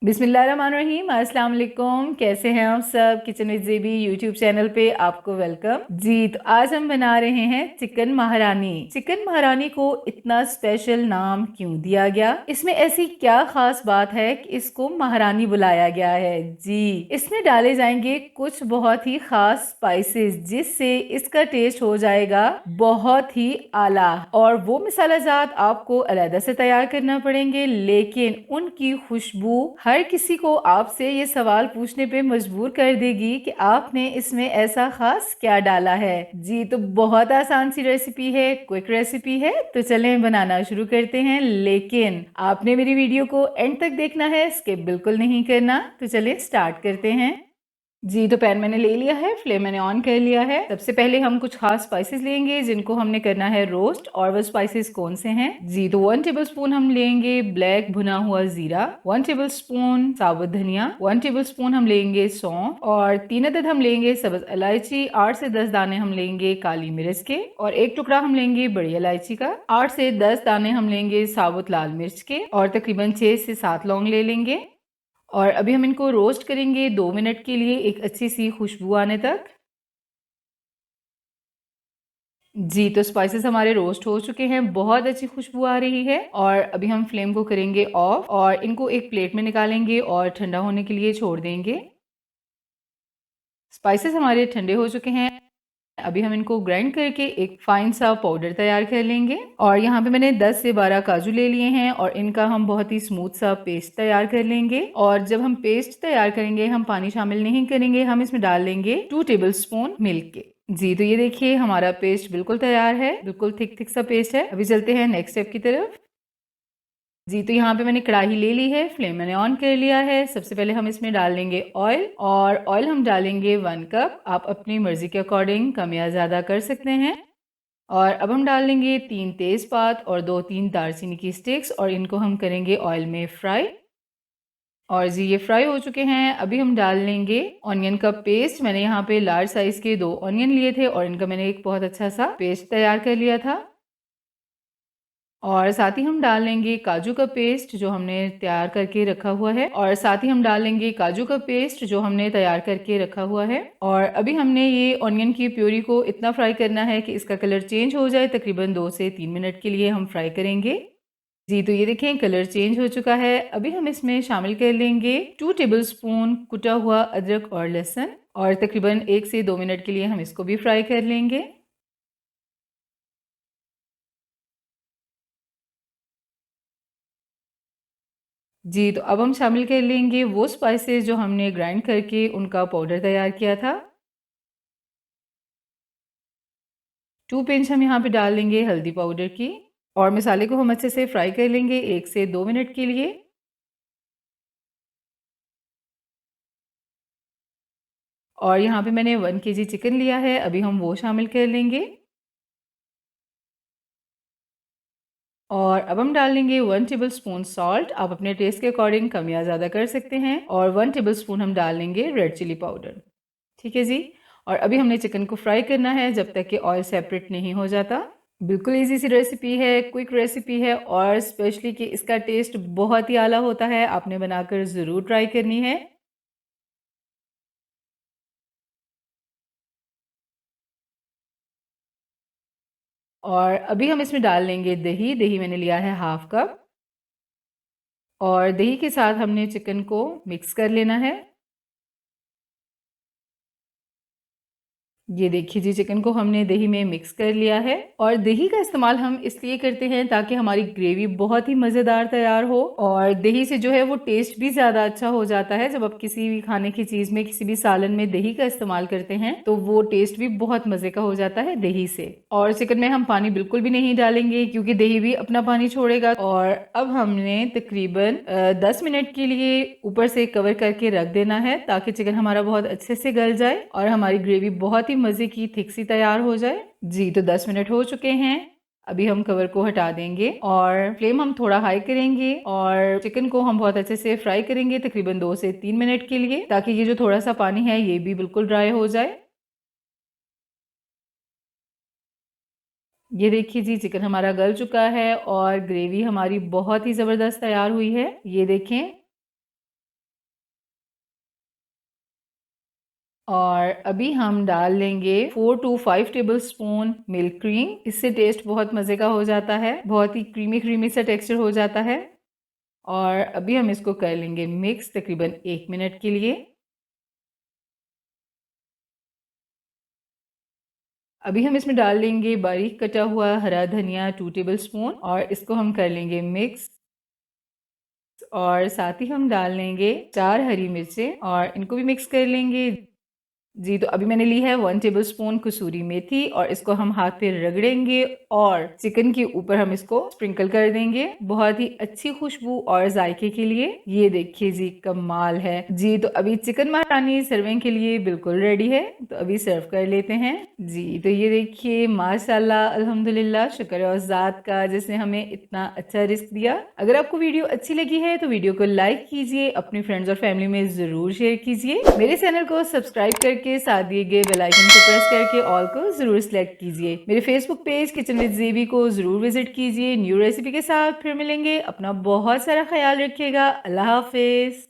बिस्मिल्लाहिर्रहमानिर्रहीम। अस्सलाम वालेकुम। कैसे हैं आप सब? किचन विद ज़ेबी यूट्यूब चैनल पे आपको वेलकम जी। तो आज हम बना रहे हैं चिकन महारानी। चिकन महारानी को इतना स्पेशल नाम क्यों दिया गया? इसमें ऐसी क्या खास बात है कि इसको महारानी बुलाया गया है? जी, इसमें डाले जाएंगे कुछ बहुत ही खास स्पाइसेस जिससे इसका टेस्ट हो जाएगा बहुत ही आला। और वो मसाला जात आपको अलग से तैयार करना पड़ेंगे, लेकिन उनकी खुशबू हर किसी को आपसे ये सवाल पूछने पे मजबूर कर देगी कि आपने इसमें ऐसा खास क्या डाला है। जी, तो बहुत आसान सी रेसिपी है, क्विक रेसिपी है। तो चलें बनाना शुरू करते हैं, लेकिन आपने मेरी वीडियो को एंड तक देखना है, स्किप बिल्कुल नहीं करना। तो चलिए स्टार्ट करते हैं। जी, तो पैन मैंने ले लिया है, फ्लेम मैंने ऑन कर लिया है। सबसे पहले हम कुछ खास स्पाइसेस लेंगे जिनको हमने करना है रोस्ट। और वो स्पाइसेस कौन से हैं? जी, तो 1 टेबलस्पून हम लेंगे ब्लैक भुना हुआ जीरा, 1 टेबलस्पून साबुत धनिया, 1 टेबलस्पून हम लेंगे सौंफ, और 3 अदद हम लेंगे सब्ज इलायची, 8 से 10 दाने हम लेंगे काली मिर्च के, और 1 टुकड़ा हम लेंगे बड़ी इलायची का, 8 से 10 दाने हम लेंगे साबुत लाल मिर्च के, और तकरीबन 6 से 7 लौंग ले लेंगे। और अभी हम इनको रोस्ट करेंगे 2 मिनट के लिए, एक अच्छी सी खुशबू आने तक। जी, तो स्पाइसेस हमारे रोस्ट हो चुके हैं, बहुत अच्छी खुशबू आ रही है। और अभी हम फ्लेम को करेंगे ऑफ और इनको एक प्लेट में निकालेंगे और ठंडा होने के लिए छोड़ देंगे। स्पाइसेस हमारे ठंडे हो चुके हैं। अभी हम इनको ग्राइंड करके एक फाइन सा पाउडर तैयार कर लेंगे। और यहाँ पे मैंने 10 से 12 काजू ले लिए हैं और इनका हम बहुत ही स्मूथ सा पेस्ट तैयार कर लेंगे। और जब हम पेस्ट तैयार करेंगे हम पानी शामिल नहीं करेंगे, हम इसमें डाल लेंगे 2 टेबलस्पून मिल्क के। जी, तो ये देखिए हमारा पेस्ट बिल्कुल तैयार है, बिल्कुल थिक थिक सा पेस्ट है। अभी चलते हैं नेक्स्ट स्टेप की तरफ। जी, तो यहाँ पे मैंने कढ़ाई ले ली है, फ्लेम मैंने ऑन कर लिया है। सबसे पहले हम इसमें डालेंगे ऑयल, और ऑयल हम डालेंगे 1 कप। आप अपनी मर्जी के अकॉर्डिंग कम या ज़्यादा कर सकते हैं। और अब हम डाल लेंगे 3 तेज़पात और 2-3 दालचीनी की स्टिक्स, और इनको हम करेंगे ऑयल में फ्राई। और जी, ये फ्राई हो चुके हैं। अभी हम डाल लेंगे ऑनियन का पेस्ट। मैंने यहाँ पे लार्ज साइज़ के 2 ऑनियन लिए थे और इनका मैंने एक बहुत अच्छा सा पेस्ट तैयार कर लिया था। और साथ ही हम डाल लेंगे काजू का पेस्ट जो हमने तैयार करके रखा हुआ है, और साथ ही हम डाल लेंगे काजू का पेस्ट जो हमने तैयार करके रखा हुआ है। और अभी हमने ये ऑनियन की प्यूरी को इतना फ्राई करना है कि इसका कलर चेंज हो जाए। तकरीबन 2 से 3 मिनट के लिए हम फ्राई करेंगे। जी, तो ये देखें कलर चेंज हो चुका है। अभी हम इसमें शामिल कर लेंगे 2 टेबलस्पून कुटा हुआ अदरक और लहसुन, और तकरीबन 1 से 2 मिनट के लिए हम इसको भी फ्राई कर लेंगे। जी, तो अब हम शामिल कर लेंगे वो स्पाइसेस जो हमने ग्राइंड करके उनका पाउडर तैयार किया था। 2 पिंच हम यहाँ पे डाल लेंगे हल्दी पाउडर की, और मसाले को हम अच्छे से फ्राई कर लेंगे 1 से 2 मिनट के लिए। और यहाँ पे मैंने 1 केजी चिकन लिया है, अभी हम वो शामिल कर लेंगे। और अब हम डाल लेंगे 1 टेबलस्पून सॉल्ट। आप अपने टेस्ट के अकॉर्डिंग कम या ज़्यादा कर सकते हैं। और 1 टेबलस्पून हम डाल लेंगे रेड चिली पाउडर। ठीक है जी। और अभी हमने चिकन को फ्राई करना है जब तक कि ऑयल सेपरेट नहीं हो जाता। बिल्कुल ईज़ी सी रेसिपी है, क्विक रेसिपी है, और स्पेशली कि इसका टेस्ट बहुत ही आला होता है। आपने बनाकर ज़रूर ट्राई करनी है। और अभी हम इसमें डाल लेंगे दही। दही मैंने लिया है हाफ कप, और दही के साथ हमने चिकन को मिक्स कर लेना है। ये देखिए जी, चिकन को हमने दही में मिक्स कर लिया है। और दही का इस्तेमाल हम इसलिए करते हैं ताकि हमारी ग्रेवी बहुत ही मज़ेदार तैयार हो, और दही से जो है वो टेस्ट भी ज़्यादा अच्छा हो जाता है। जब आप किसी भी खाने की चीज़ में, किसी भी सालन में दही का इस्तेमाल करते हैं तो वो टेस्ट भी बहुत मज़े का हो जाता है दही से। और चिकन में हम पानी बिल्कुल भी नहीं डालेंगे क्योंकि दही भी अपना पानी छोड़ेगा। और अब हमने तकरीबन 10 मिनट के लिए ऊपर से कवर करके रख देना है ताकि चिकन हमारा बहुत अच्छे से गल जाए और हमारी ग्रेवी बहुत ही मज़े की थिक सी तैयार हो जाए। जी, तो 10 मिनट हो चुके हैं। अभी हम कवर को हटा देंगे और फ्लेम हम थोड़ा हाई करेंगे, और चिकन को हम बहुत अच्छे से फ्राई करेंगे तकरीबन 2 से 3 मिनट के लिए, ताकि ये जो थोड़ा सा पानी है ये भी बिल्कुल ड्राई हो जाए। ये देखिए जी, चिकन हमारा गल चुका है और ग्रेवी हमारी बहुत ही ज़बरदस्त तैयार हुई है। ये देखें। और अभी हम डाल लेंगे 4 to 5 table spoon milk cream. इससे टेस्ट बहुत मज़े का हो जाता है, बहुत ही क्रीमी क्रीमी सा टेक्सचर हो जाता है। और अभी हम इसको कर लेंगे मिक्स तकरीबन 1 मिनट के लिए। अभी हम इसमें डाल लेंगे बारीक कटा हुआ हरा धनिया 2 टेबल स्पून और इसको हम कर लेंगे मिक्स। और साथ ही हम डाल लेंगे 4 हरी मिर्चें और इनको भी मिक्स कर लेंगे। जी, तो अभी मैंने ली है 1 टेबलस्पून कसूरी मेथी और इसको हम हाथ पे रगड़ेंगे और चिकन के ऊपर हम इसको स्प्रिंकल कर देंगे, बहुत ही अच्छी खुशबू और जायके के लिए। ये देखिए जी, कमाल है जी। तो अभी चिकन महारानी सर्विंग के लिए बिल्कुल रेडी है, तो अभी सर्व कर लेते हैं जी। तो ये देखिए, माशाल्लाह अल्हम्दुलिल्लाह, शुक्र है उस ज़ात का जिसने हमें इतना अच्छा रिस्क दिया। अगर आपको वीडियो अच्छी लगी है तो वीडियो को लाइक कीजिए, अपने फ्रेंड्स और फैमिली में जरूर शेयर कीजिए। मेरे चैनल को सब्सक्राइब करके साथ दिए गए बेल आइकन को प्रेस करके ऑल को जरूर सिलेक्ट कीजिए। मेरे फेसबुक पेज किचन विद ज़ेबी को जरूर विजिट कीजिए। न्यू रेसिपी के साथ फिर मिलेंगे। अपना बहुत सारा ख्याल रखिएगा। अल्लाह हाफिज।